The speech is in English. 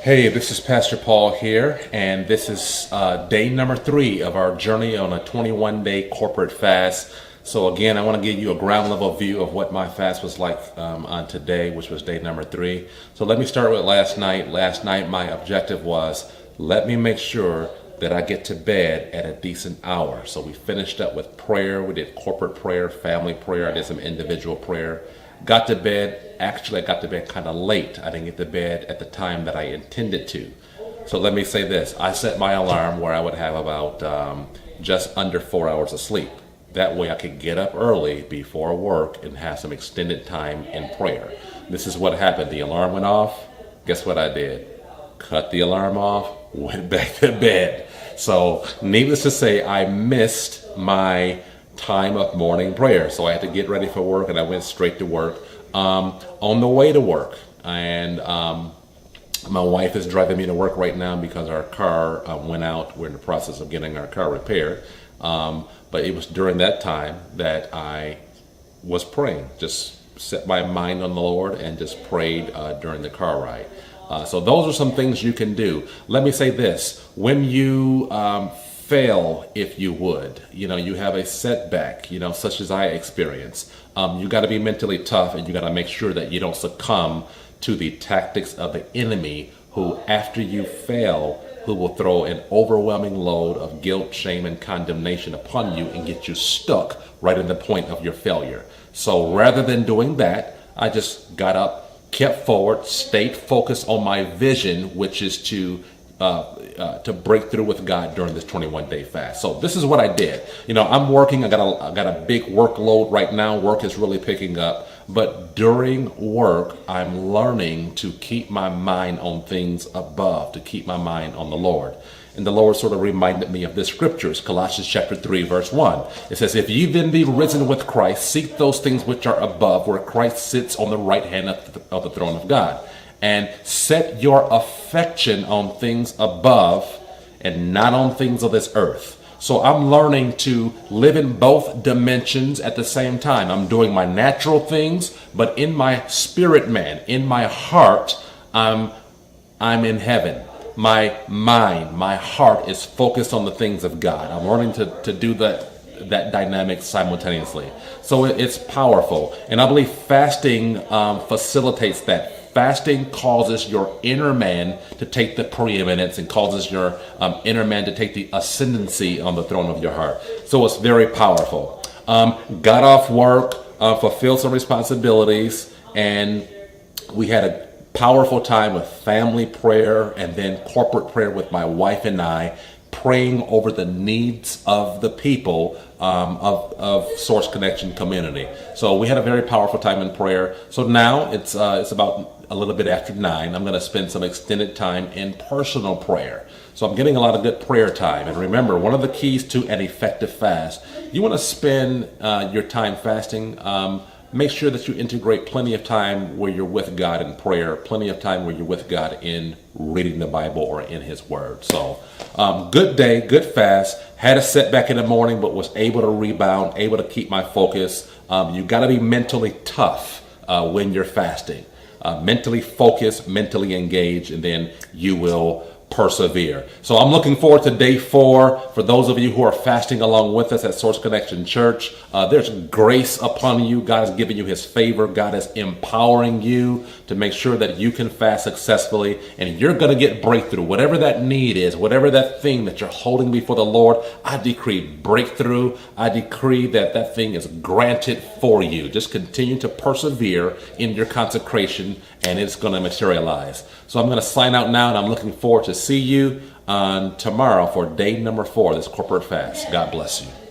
Hey, this is Pastor Paul here, and this is day number 3 of our journey on a 21-day corporate fast. So again, I want to give you a ground level view of what my fast was like on today, which was day number 3. So let me start with last night. Last night, my objective was, let me make sure that I get to bed at a decent hour. So we finished up with prayer. We did corporate prayer, family prayer. I did some individual prayer. Got to bed, actually I got to bed kind of late. I didn't get to bed at the time that I intended to. So let me say this, I set my alarm where I would have about just under 4 hours of sleep. That way I could get up early before work and have some extended time in prayer. This is what happened, the alarm went off, guess what I did? Cut the alarm off, went back to bed. So needless to say, I missed my time of morning prayer. So I had to get ready for work and I went straight to work. On the way to work, and my wife is driving me to work right now because our car went out. We're in the process of getting our car repaired. But it was during that time that I was praying, just set my mind on the Lord and just prayed during the car ride. So those are some things you can do. Let me say this, when you fail, if you would, you have a setback, such as I experienced, you got to be mentally tough, and you got to make sure that you don't succumb to the tactics of the enemy, who after you fail, who will throw an overwhelming load of guilt, shame, and condemnation upon you and get you stuck right in the point of your failure. So rather than doing that, I just got up, kept forward, stayed focused on my vision, which is to break through with God during this 21-day fast. So this is what I did. I'm working. I got a big workload right now. Work is really picking up. But during work, I'm learning to keep my mind on things above, to keep my mind on the Lord. And the Lord sort of reminded me of this scriptures, Colossians chapter 3, verse 1. It says, if ye then be risen with Christ, seek those things which are above, where Christ sits on the right hand of the throne of God. And set your affection on things above and not on things of this earth. So I'm learning to live in both dimensions at the same time. I'm doing my natural things, but in my spirit man, in my heart, I'm in heaven. My mind, my heart is focused on the things of God. I'm learning to do that dynamic simultaneously. So it's powerful. And I believe fasting facilitates that. Fasting causes your inner man to take the preeminence and causes your inner man to take the ascendancy on the throne of your heart. So it's very powerful. Got off work, fulfilled some responsibilities, and we had a powerful time with family prayer and then corporate prayer with my wife and I, praying over the needs of the people of Source Connection community. So we had a very powerful time in prayer. So now it's about a little bit after 9. I'm going to spend some extended time in personal prayer. So I'm getting a lot of good prayer time. And remember, one of the keys to an effective fast, you want to spend your time fasting. Make sure that you integrate plenty of time where you're with God in prayer, plenty of time where you're with God in reading the Bible or in His Word. So good day, good fast. Had a setback in the morning, but was able to rebound, able to keep my focus. You got to be mentally tough when you're fasting. Mentally focused, mentally engaged, and then you will persevere. So I'm looking forward to day 4. For those of you who are fasting along with us at Source Connection Church, there's grace upon you. God has given you His favor. God is empowering you to make sure that you can fast successfully, and you're going to get breakthrough. Whatever that need is, whatever that thing that you're holding before the Lord, I decree breakthrough. I decree that thing is granted for you. Just continue to persevere in your consecration, and it's going to materialize. So I'm going to sign out now, and I'm looking forward to see you on tomorrow for day number 4, this corporate fast. God bless you.